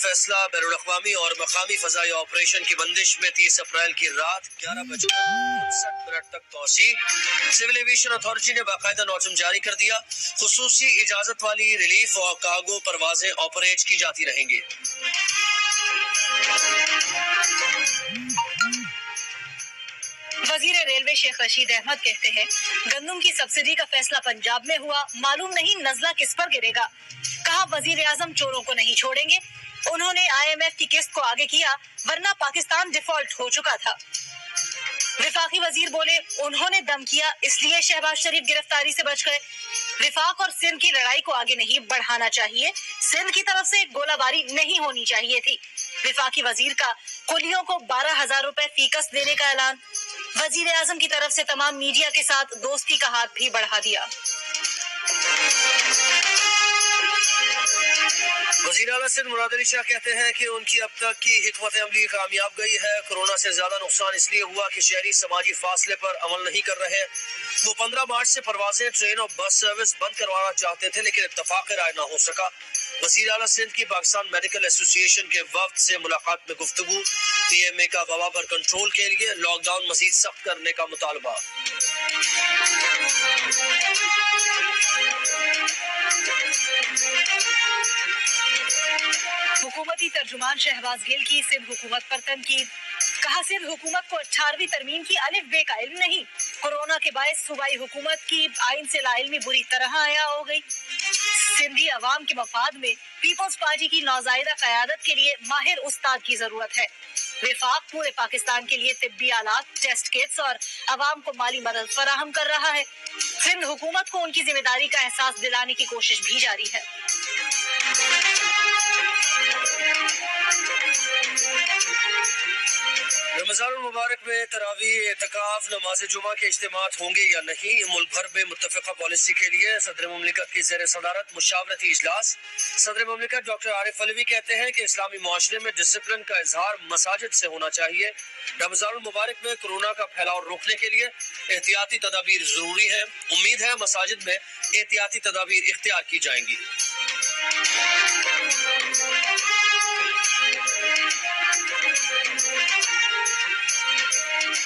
फैसला बैनुल अक़वामी और मकामी फ़ज़ाई ऑपरेशन की बंदिश में 30 अप्रैल की रात 11:59 तक तोसी। सिविल एविएशन अथॉरिटी ने बाकायदा नोटिस जारी कर दिया। खुसूसी इजाजत वाली रिलीफ और कार्गो परवाजें ऑपरेट की जाती रहेंगी। वजीर रेलवे शेख रशीद अहमद कहते हैं, गंदम की सब्सिडी का फैसला पंजाब में हुआ, मालूम नहीं नजला किस पर गिरेगा। कहा वजीर आजम चोरों को नहीं छोड़ेंगे। उन्होंने IMF की किस्त को आगे किया, वरना पाकिस्तान डिफॉल्ट हो चुका था। विफाकी वजीर बोले, उन्होंने दम किया इसलिए शहबाज शरीफ गिरफ्तारी से बच गए। विफाक और सिंध की लड़ाई को आगे नहीं बढ़ाना चाहिए, सिंध की तरफ से गोलाबारी नहीं होनी चाहिए थी। विफाकी वजीर का कुलियों को 12,000 रुपए फीकस देने का ऐलान। वजीर आजम की तरफ से तमाम मीडिया के साथ दोस्ती का हाथ भी बढ़ा दिया। वज़ीर आला सिंध मुराद अली शाह कहते हैं कि उनकी अब तक की हिकमत अमली कामयाब गई है। कोरोना से ज्यादा नुकसान इसलिए हुआ कि शहरी समाजी फासले पर अमल नहीं कर रहे। वो 15 मार्च से परवाजें, ट्रेन और बस सर्विस बंद करवाना चाहते थे, लेकिन इत्तफाक राय न हो सका। वज़ीर आला सिंध की पाकिस्तान मेडिकल एसोसिएशन के वफ्द से मुलाकात में गुफ्तगू। PMA का वबा पर कंट्रोल के लिए लॉकडाउन मजीद सख्त करने का मुतालबा। हुकूमती तर्जुमान शहबाज गिल की सिंध हुकूमत पर तनकीद। कहा, सिंध हुकूमत को 18वीं तरमीम की अलिफ बे का इल्म नहीं। कोरोना के बायस सूबाई हुकूमत की आइन से लाइल्मी बुरी तरह आया हो गई। सिंधी अवाम के मफाद में पीपल्स पार्टी की नौजायदा क़यादत के लिए माहिर उस्ताद की जरूरत है। विफाक पूरे पाकिस्तान के लिए तिब्बी आलात, टेस्ट किट्स और अवाम को माली मदद फराहम कर रहा है। सिंध हुकूमत को उनकी जिम्मेदारी का एहसास दिलाने की कोशिश भी जारी है। रमज़ानुल मुबारक में तरावीह, एतकाफ, नमाज जुमा के इज्तिमात होंगे या नहीं, मुल्क भर में मुत्तफ़िक़ा पॉलिसी के लिए सदर मुमलिकत की ज़ेर सदारत मुशावरती इजलास। सदर मुमलिकत डॉक्टर आरिफ अलवी कहते हैं कि इस्लामी मुआशरे में डिसिप्लिन का इजहार मसाजिद से होना चाहिए। रमज़ानुल मुबारक में कोरोना का फैलाव रोकने के लिए एहतियाती तदाबीर जरूरी है। उम्मीद है मसाजिद में एहतियाती तदाबीर इख्तियार की जाएंगी।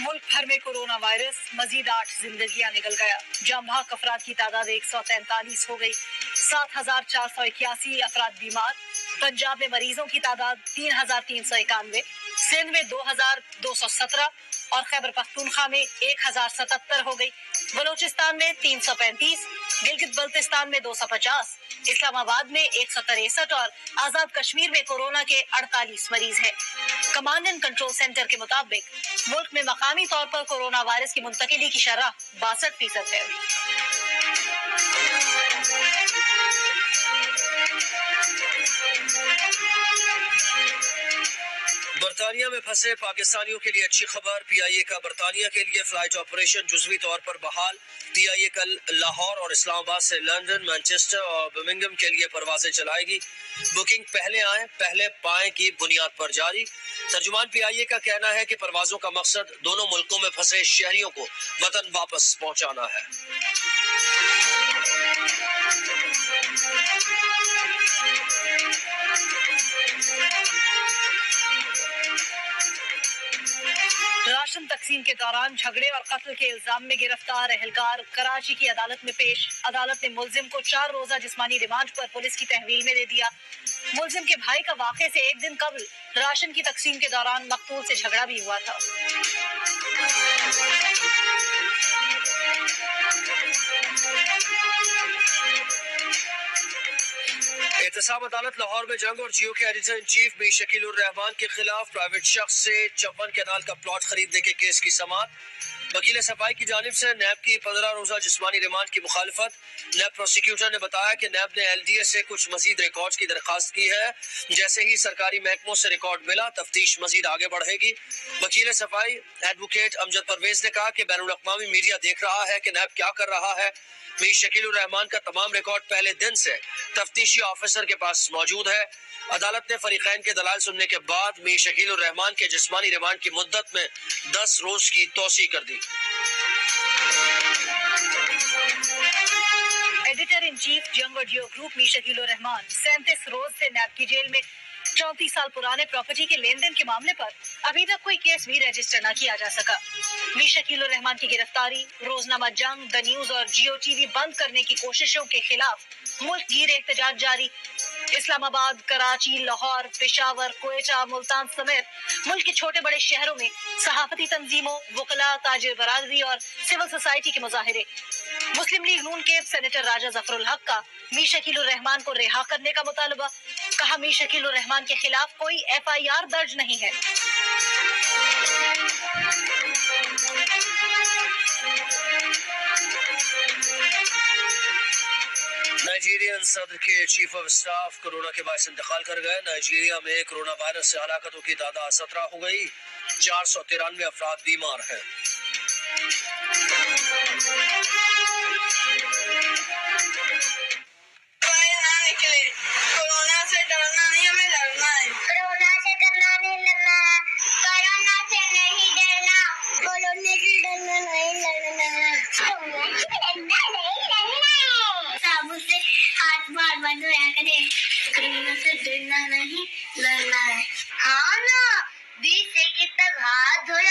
मुल्क भर में कोरोना वायरस, मजीद 8 जिंदगियां निकल गया। जहां भाग अफराद की तादाद 143 हो गई। 7,481 अफराद बीमार। पंजाब में मरीजों की तादाद 3,391, सिंध में 2,217 और खैबर पख्तूनख्वा में 1,077 हो गई। बलोचिस्तान में 335, गिलगित बल्तिस्तान में 250, इस्लामाबाद में 163 और आजाद कश्मीर में कोरोना के 48 मरीज हैं। कमांड एंड कंट्रोल सेंटर के मुताबिक मुल्क में मकामी तौर पर कोरोना वायरस की मुंतकिली की शरह 62% है। बरतानिया में फंसे पाकिस्तानियों के लिए अच्छी खबर। PIA का बरतानिया के लिए फ्लाइट ऑपरेशन जुज़वी तौर पर बहाल। PIA कल लाहौर और इस्लामाबाद से लंदन, मैनचेस्टर और बर्मिंघम के लिए परवाजें चलाएगी। बुकिंग पहले आए पहले पाएं की बुनियाद पर जारी। तर्जुमान PIA का कहना है कि परवाजों का मकसद दोनों मुल्कों में फंसे शहरियों को वतन वापस पहुंचाना है। राशन तकसीम के दौरान झगड़े और कत्ल के इल्जाम में गिरफ्तार एहलकार कराची की अदालत में पेश। अदालत ने मुल्जिम को 4 रोजा जिस्मानी रिमांड पर पुलिस की तहवील में दे दिया। मुल्जिम के भाई का वाक़े से एक दिन कबल राशन की तकसीम के दौरान मकतूल से झगड़ा भी हुआ था। एहतसाब अदालत लाहौर में जंग और जियो के editor in chief Mir Shakeel उर रहमान के खिलाफ प्राइवेट शख्स से 54 कैनाल का प्लॉट खरीदने के केस की समाअत। वकील सफाई की जानिब से नैब की 15 रोजा जिस्मानी रिमांड की मुखालफत। नैब प्रोसिक्यूटर ने बताया कि नैब ने LDA से कुछ मजीद रिकॉर्ड की दरखास्त की है। जैसे ही सरकारी महकमों से रिकॉर्ड मिला, तफ्तीश मजीद आगे बढ़ेगी। वकील सफाई एडवोकेट अमजद परवेज ने कहा कि बैनुल अक़वामी मीडिया देख रहा है कि नैब क्या कर रहा है। मीर शकील उर रहमान का तमाम रिकॉर्ड पहले दिन से तफ्तीशी ऑफिसर के पास मौजूद है। अदालत ने फरीकैन के दलाल सुनने के बाद मीर शकील उर रहमान के जिस्मानी रिमांड की मुद्दत में 10 रोज की तोसी कर दी। एडिटर इन चीफ जंग और जियो ग्रुप मीर शकील उर रहमान 37 रोज से नैब की जेल में। 34 साल पुराने प्रॉपर्टी के लेन देन के मामले पर अभी तक कोई केस भी रजिस्टर न किया जा सका। मीर शकील उर रहमान की गिरफ्तारी, रोजनामा जंग, द न्यूज और जियो टीवी बंद करने की कोशिशों के खिलाफ मुल्क गीर एहतजाज जारी। इस्लामाबाद, कराची, लाहौर, पेशावर, क्वेटा, मुल्तान समेत मुल्क के छोटे बड़े शहरों में सहाफती तंजीमों, वकला, ताजिर बरादरी और सिविल सोसाइटी के मुजाहिरे। मुस्लिम लीग नून के सेनेटर राजा जफरुल हक का मीर शकील उर रहमान को रिहा करने का मुतालबा। कहा, मीर शकील उर रहमान के खिलाफ कोई FIR दर्ज नहीं है। नाइजीरियन सदर के चीफ ऑफ स्टाफ कोरोना के बायस इंतकाल कर गए। नाइजीरिया में कोरोना वायरस से हलाकतों की तादाद 17 हो गई। 493 अफराद बीमार हैं। कोरोना से डरना नहीं, हमें लड़ना है। कोरोना से डरना नहीं, लड़ना है। कोरोना से नहीं डरना, कोरोना से डरना नहीं, लड़ना है। साबुन से हाथ बार बार धोया करें। कोरोना से डरना नहीं, लड़ना है। हाँ ना, 20 सेकंड तक हाथ धोया